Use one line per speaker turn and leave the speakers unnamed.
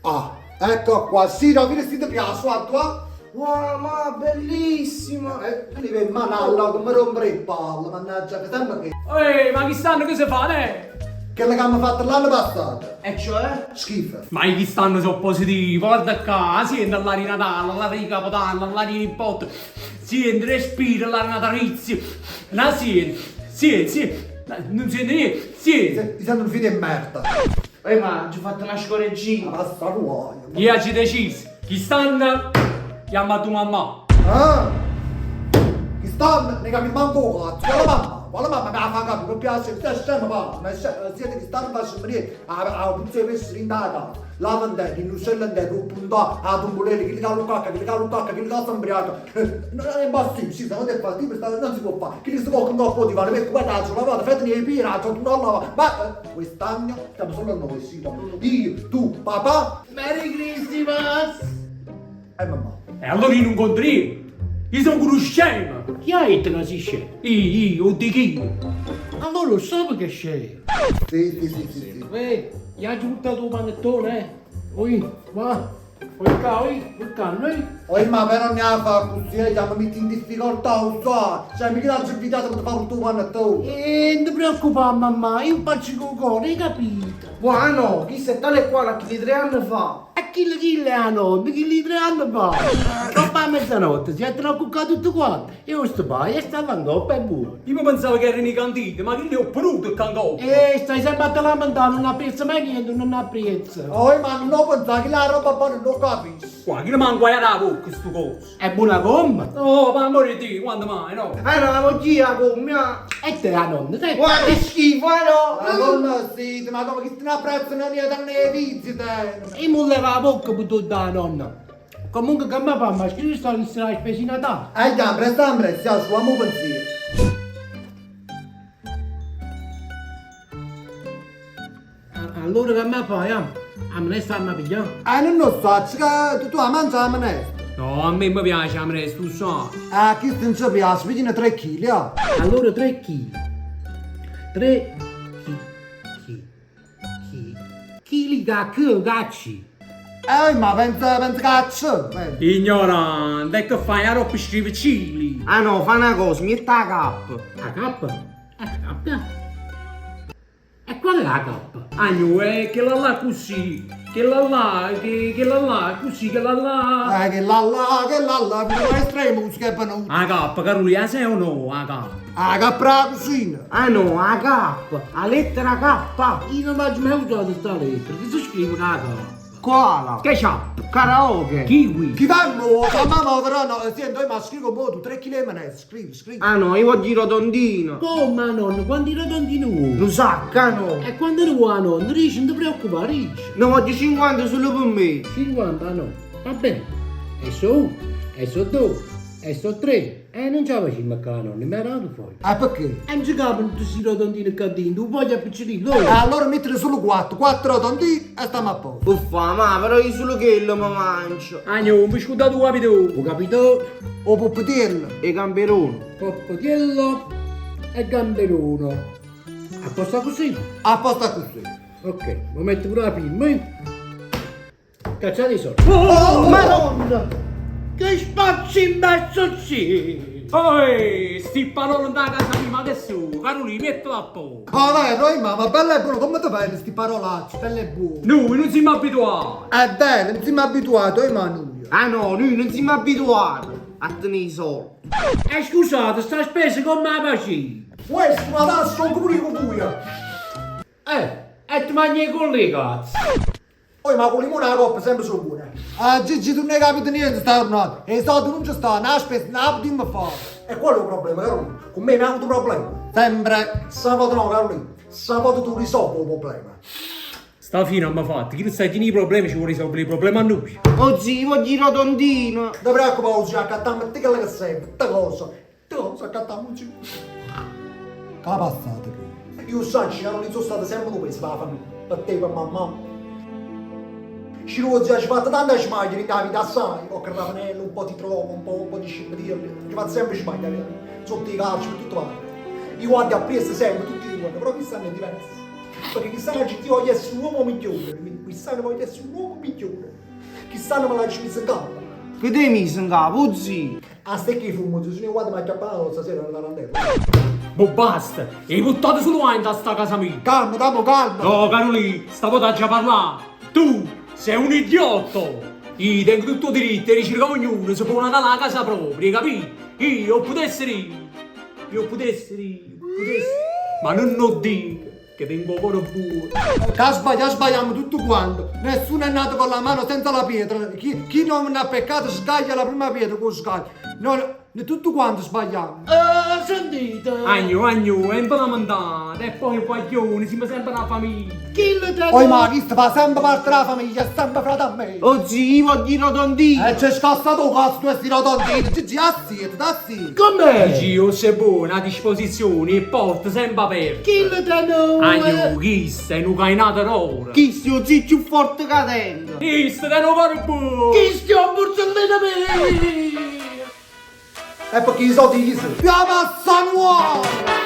Ah, ecco qua, sì, no, che ti piace, guarda.
Wow, ma bellissimo!
Quindi per manalla, come rompere il pallo, mannaggia, che sembra che...
Ehi, ma chi stanno che si fa,
Che le abbiamo fatto l'anno passato.
E cioè?
Schifo.
Ma chi stanno sono positivi, guarda qua, senti all'aria di Natale, all'aria di Capodanno, all'aria di Nipote, senti, respira l'aria natalizia, la senti, non senti niente, senti.
Ti sento un figlio di merda.
Ma ci ho fatto una scorreggina.
Ma basta ruolo.
Chi ha deciso? Chi stanno? Chiama tua mamma.
Ah? Chi sta? Ne capi manco cazzo, quella mamma mi ha fatto capire, mi piace, stai scemo va, ma siete che stanno facendo niente, a puzza di pesce in casa, la vendetta, in uccello intero, un punto, a tumbolelli, che li calo cacca, che li calo cacca, che li calo sembriato, non è impossibile, sì, se non è fattibile, non si può fare, che li si può con un po' di vale, per come tazzo, la vada, fate i pirati, tu non la ma quest'anno stiamo solo noi, sì, io, tu, papà,
Merry Christmas!
e mamma.
E allora io non controllo. Io sono pure scemo. Chi ha detto che si scemo? Io, di chi?
Allora lo so che c'è.
Sì.
Gli ha buttato un panettone, Oi, va. Oi, noi.
Poi ma però ne ha fatto così, mi metti in difficoltà, cioè mi chiedi invitato per fare un tuo panettone.
E non ti preoccupare mamma, io faccio cocone, hai capito? Buono, chi sei tale e quale a chi 3 anni fa? E chi a nonno, chi 3 anni fa? Troppo a mezzanotte, si è cuccato tutto quanto. Io sto pai e stavo in coppa e buono.
Io pensavo che erano i cantini, ma che li ho pronto il cangò.
E stai sempre a lamentare, non apprezza mai niente, non apprezza.
Poi ma non pensare che la roba buona non capisci.
Qua, chi ne manco a la bocca sto coso.
È buona gomma.
Oh, ma amore di, quando mai, no?
No, la vogia gomma. E te la nonna, sai? Guarda che schifo, no?
Non sì, ma come che ti ne apprezzano niente nei vizi te.
E mi leva la bocca per tutta la nonna. Comunque che mi fa, ma scrivi sto che sarà spesi in Natale.
Già, presta, suamo pensiero.
Allora che mi fai, a me ne stanno a pigliare.
Non lo so, che tu la mangiamo ne.
No, a me mi piace, a me tu so.
Chi non ci piace, vicino 3 kg,
Allora 3 kg. 3 chili cacci.
ma pensa cazzo.
Ignorante, e che fai? A roba scrive cili.
Ah no, fa una cosa, metti la cappa. La cappa? La cappa? E qual è la cappa?
Agno, che la là così, che la là così, che la là.
Che là, per l'estremo che è venuto.
A cappa, Carolina, sei o no? A cappa.
Capra cucina.
Ah no, la K, la lettera K. Io non faccio mai usato questa lettera, che si scrive la K?
Quale?
Che c'ha?
Karaoke.
Kiwi.
Chi fanno? La mamma però no, senti, ma scrivo un po', tu 3 kg ne scrivi.
Ah no, io voglio rotondino. Come nonno, quanti rotondini vuoi? Lo saccano. E quando lo vuoi nonno, dici, non ti preoccupare, dici. Ne voglio 50 solo per me. 50 no, va bene. E so 2, e so 3. E non ce la facciamo a nonno, mi arrato poi.
Perché?
E non ci capono tutti questi rotondini e cantini, tu voglio appiccicarli.
Allora mettere solo 4 rotondini e stiamo a posto.
Uffa, ma però io solo quello mi mangio.
Agno, un biscotto tu capito?
Ho capito?
O poppetello.
E gamberone. Poppatiello e gamberone. A posto così?
A posto così.
Ok, mi metto pure la prima. Cacciate i soldi.
Oh,
Madonna! Che spazio in mezzo sì!
Ehi, sti parole da casa prima adesso, Carolina, mettila a posto.
vero, ma bella e buona, come ti fai questi parolacci, belle e buone?
Noi non siamo abituati.
È vero, non siamo abituati, ma noi.
Ah no, noi non siamo abituati a tenere i soldi. Scusate, sta spesa come la facevi?
Questo, ma adesso sono pure con voi.
E ti mangi con le cazzo?
Poi ma con limone la coppa sempre sono buone. Gigi, tu non hai capito niente sta giornata. E i soldi non ci stanno, la spesa non la potremmo fare. E quello è il problema, Carolina. Con me mi ha avuto un problema. Sempre, sabato no, Carolina. Sabato tu risolvi il problema.
Sta fine mi fatti, chi non sai i problemi ci vuole risolvere i problemi a noi.
Oh zio, voglio il rotondino.
Non ti preoccupare, oggi accattiamo te che serve, te cosa. Te cosa accattiamo oggi. Che passate qui? Io so, Carolina, sono state sempre due per la famiglia. Per te e per mamma. Ci ho fatto tante smaglie in vita assai, ho carravanello, un po' di trovo, un po' di scimmielli, ci faccio sempre smaglie, sotto i calci, per tutto quanto. Io guardo a presto sempre, tutti i giorni, però quest'anno è diverso. Perché quest'anno ci voglio essere un uomo migliore, quest'anno voglio essere un uomo migliore. Quest'anno me la ci mise in capo.
Che te mi in capo, zio?
A ste che fumo, se sono guarda ma chiappano stasera nella randella.
Boh, basta! Hai buttato solo wine da sta casa mia!
Calma, damo calma.
No, Carolì, stavo da già parlare! Tu sei un idiota! Io tengo tutto diritto e ricerca ognuno, si può andare alla casa propria, capì? Io potessi, ma non lo dico, che tengo cuore buono.
Che sbagliamo tutto quanto. Nessuno è nato con la mano senza la pietra. Chi non ha peccato sbaglia la prima pietra con sbaglia. No, tutto quanto sbagliamo.
Sentite.
Agno, è un po' la mandata, e poi i guaglioni, siamo sempre una famiglia.
Chi lo te
Poi ma chi fa sempre parte della famiglia, è sempre frate a me.
Oh zio, io voglio i rotondini.
C'è scassato cazzo questi rotondini. Già sì, da sì.
Com'è?
Gio, sei buono, a disposizione, e porta sempre aperta.
Chi lo te no?
Agno, chi sei un cainato d'oro?
Chi stia zio più forte che tengo?
Chi stai da un cuore buono?
Chi stia un borsellino me?
E perché i soldi? Più avanza nuovo!